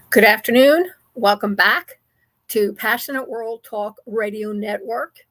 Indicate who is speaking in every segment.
Speaker 1: Good afternoon. Welcome back to Passionate World Talk Radio Network,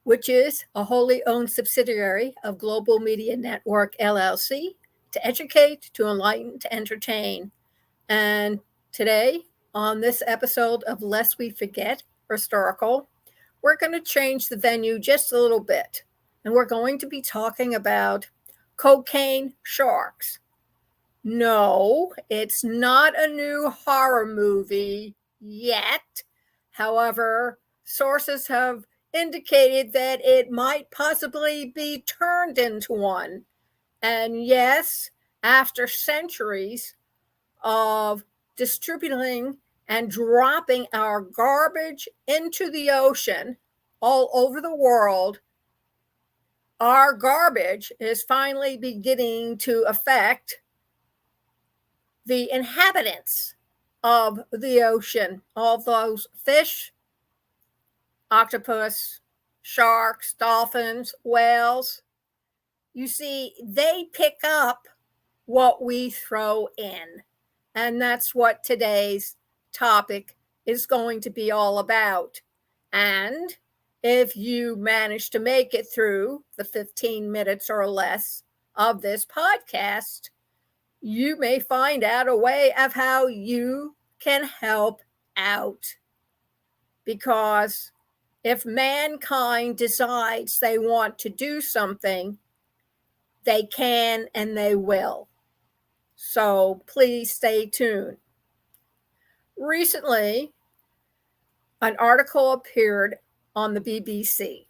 Speaker 1: which is a wholly owned subsidiary of Global Media Network LLC, to educate, to enlighten, to entertain. And today, on this episode of Lest We Forget Historical, we're going to change the venue just a little bit. And we're going to be talking about cocaine sharks. No, it's not a new horror movie yet. However, sources have indicated that it might possibly be turned into one. And yes, after centuries of distributing and dropping our garbage into the ocean all over the world, our garbage is finally beginning to affect the inhabitants of the ocean, all those fish, octopus, sharks, dolphins, whales. You see, they pick up what we throw in. And that's what today's topic is going to be all about. And if you manage to make it through the 15 minutes or less of this podcast, you may find out a way of how you can help out. Because if mankind decides they want to do something, they can and they will. So please stay tuned. Recently, an article appeared on the BBC,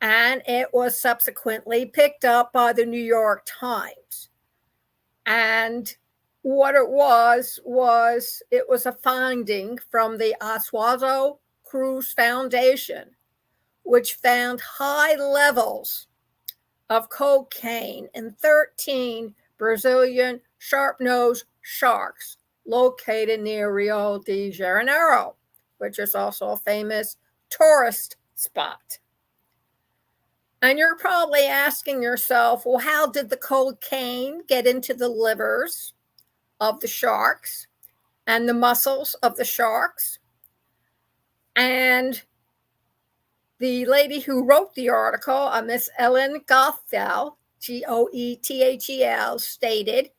Speaker 1: and it was subsequently picked up by the New York Times. And what it was a finding from the Oswaldo Cruz Foundation, which found high levels of cocaine in 13 Brazilian sharp-nosed sharks located near Rio de Janeiro, which is also a famous tourist spot. And you're probably asking yourself, well, how did the cocaine get into the livers of the sharks and the muscles of the sharks? And the lady who wrote the article, Miss Ellen Goethel, Goethel, stated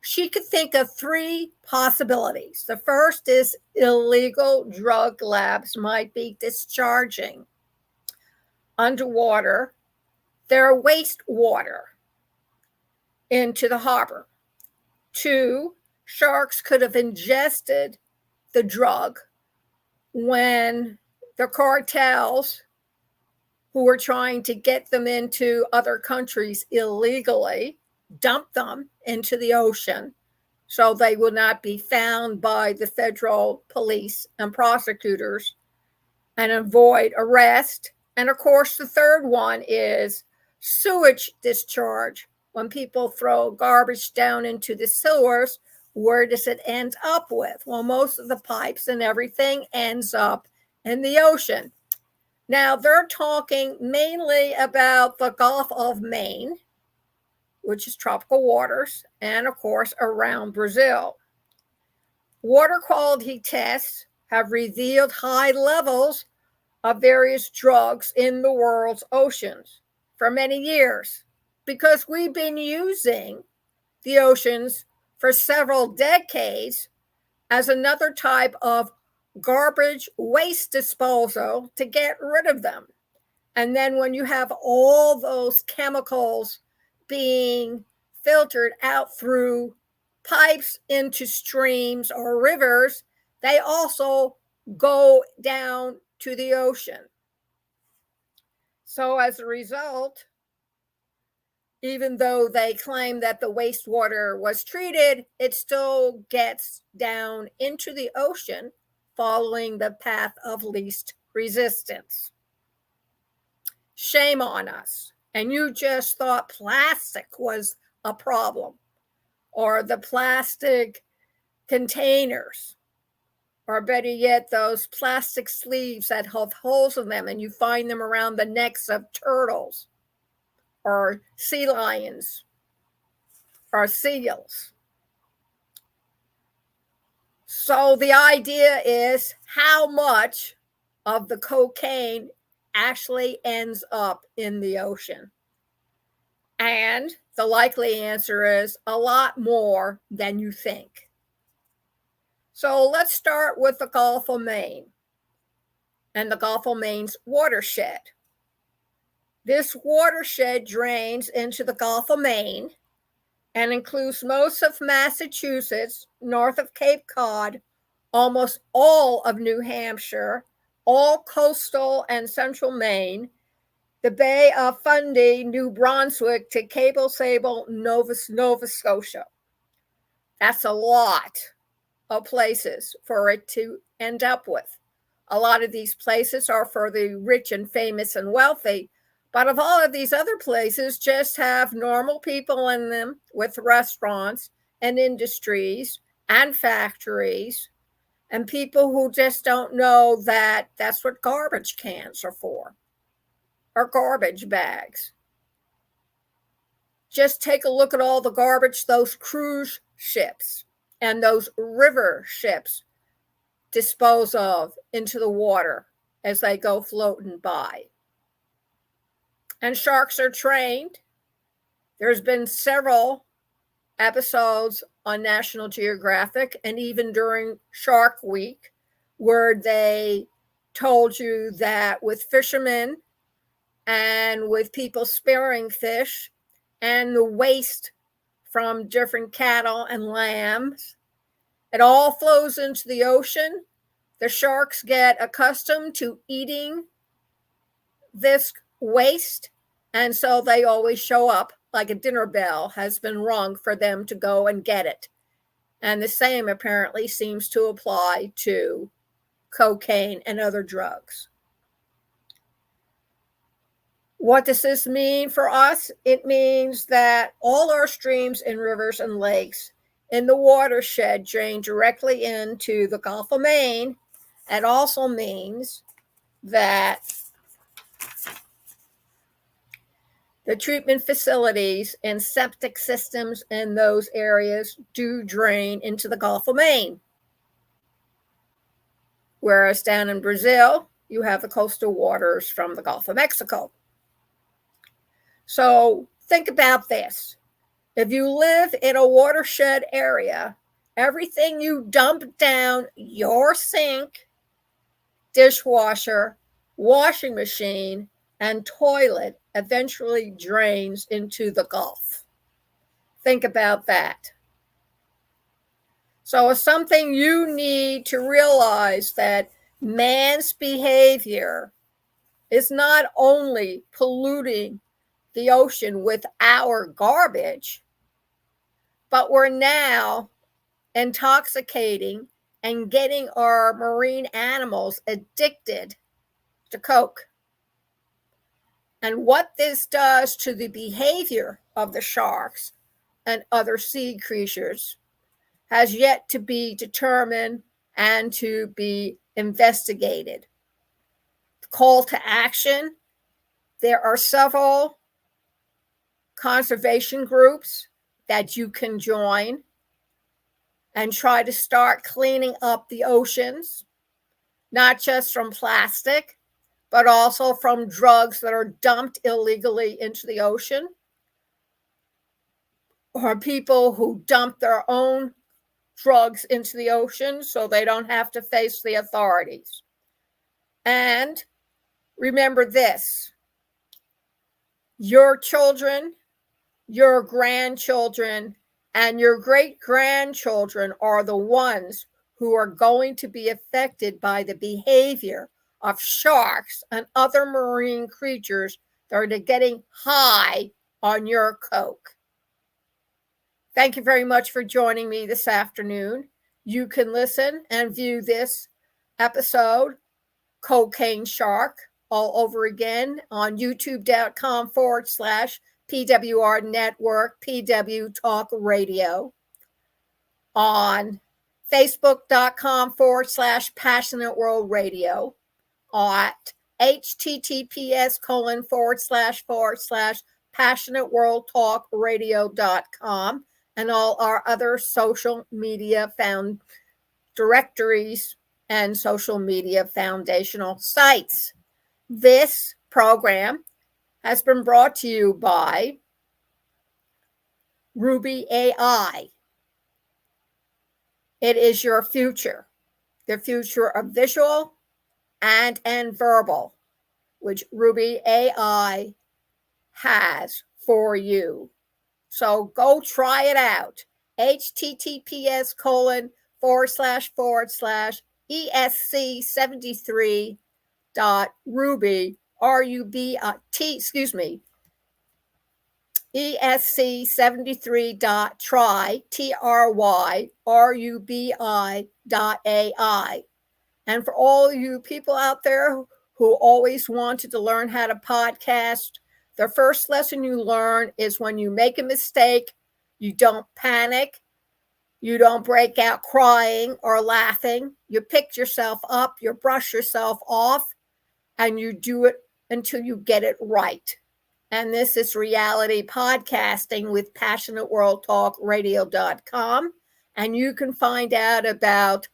Speaker 1: she could think of three possibilities. The first is illegal drug labs might be discharging underwater their wastewater into the harbor. Two, sharks could have ingested the drug when the cartels who were trying to get them into other countries illegally dumped them into the ocean so they would not be found by the federal police and prosecutors and avoid arrest. And of course, the third one is sewage discharge. When people throw garbage down into the sewers, where does it end up with? Well, most of the pipes and everything ends up in the ocean. Now, they're talking mainly about the Gulf of Maine, which is tropical waters, and of course, around Brazil. Water quality tests have revealed high levels of various drugs in the world's oceans for many years, because we've been using the oceans for several decades as another type of garbage waste disposal to get rid of them. And then when you have all those chemicals being filtered out through pipes into streams or rivers, they also go down to the ocean. So as a result, even though they claim that the wastewater was treated, it still gets down into the ocean following the path of least resistance. Shame on us. And you just thought plastic was a problem, or the plastic containers, or better yet, those plastic sleeves that have holes in them and you find them around the necks of turtles or sea lions or seals. So the idea is how much of the cocaine actually ends up in the ocean. And the likely answer is a lot more than you think. So let's start with the Gulf of Maine and the Gulf of Maine's watershed. This watershed drains into the Gulf of Maine and includes most of Massachusetts, north of Cape Cod, almost all of New Hampshire, all coastal and central Maine, the Bay of Fundy, New Brunswick to Cable Sable, Nova Scotia. That's a lot of places for it to end up with. A lot of these places are for the rich and famous and wealthy, but of all of these other places just have normal people in them with restaurants and industries and factories and people who just don't know that that's what garbage cans are for, or garbage bags. Just take a look at all the garbage those cruise ships and those river ships dispose of into the water as they go floating by. And sharks are trained. There's been several episodes on National Geographic and even during Shark Week where they told you that with fishermen and with people spearing fish and the waste from different cattle and lambs, it all flows into the ocean. The sharks get accustomed to eating this waste, and so they always show up like a dinner bell has been rung for them to go and get it. And the same apparently seems to apply to cocaine and other drugs. What does this mean for us? It means that all our streams and rivers and lakes in the watershed drain directly into the Gulf of Maine. It also means that the treatment facilities and septic systems in those areas do drain into the Gulf of Maine. Whereas down in Brazil, you have the coastal waters from the Gulf of Mexico. So think about this. If you live in a watershed area, everything you dump down your sink, dishwasher, washing machine, and toilet eventually drains into the Gulf. Think about that. So it's something you need to realize that man's behavior is not only polluting the ocean with our garbage, but we're now intoxicating and getting our marine animals addicted to coke. And what this does to the behavior of the sharks and other sea creatures has yet to be determined and to be investigated. Call to action. There are several conservation groups that you can join and try to start cleaning up the oceans, not just from plastic, but also from drugs that are dumped illegally into the ocean, or people who dump their own drugs into the ocean so they don't have to face the authorities. And remember this: your children, your grandchildren, and your great-grandchildren are the ones who are going to be affected by the behavior of sharks and other marine creatures that are getting high on your coke. Thank you very much for joining me this afternoon. You can listen and view this episode, Cocaine Shark, all over again on youtube.com/PWR Network, PW Talk Radio, on Facebook.com/Passionate World Radio, at https://passionateworldtalkradio.com, and all our other social media found directories, and social media foundational sites. This program has been brought to you by Ruby AI. It is your future, the future of visual and verbal, which Ruby AI has for you. So go try it out. https://esc73.ruby, esc73.try.rubi.ai. And for all you people out there who always wanted to learn how to podcast, the first lesson you learn is when you make a mistake, you don't panic, you don't break out crying or laughing. You pick yourself up, you brush yourself off, and you do it until you get it right. And this is reality podcasting with PassionateWorldTalkRadio.com. And you can find out about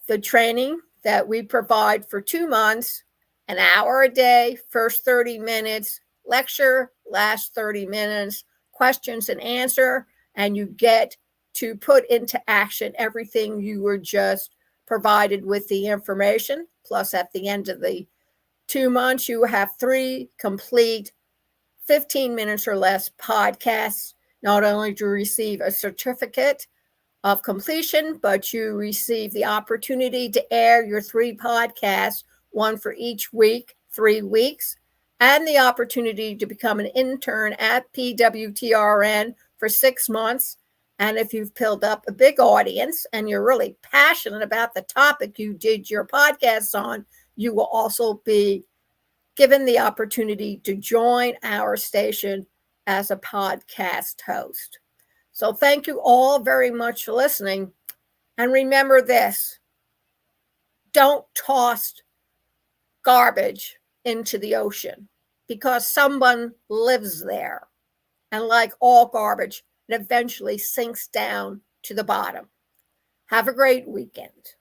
Speaker 1: the training that we provide for 2 months, an hour a day, first 30 minutes, lecture, last 30 minutes, questions and answer, and you get to put into action everything you were just provided with the information. Plus, at the end of the 2 months, you have 3 complete 15 minutes or less podcasts. Not only do you receive a certificate of completion, but you receive the opportunity to air your 3 podcasts, 1 for each week, 3 weeks, and the opportunity to become an intern at PWTRN for 6 months. And if you've built up a big audience and you're really passionate about the topic you did your podcasts on, you will also be given the opportunity to join our station as a podcast host. So thank you all very much for listening. And remember this, don't toss garbage into the ocean because someone lives there. And like all garbage, it eventually sinks down to the bottom. Have a great weekend.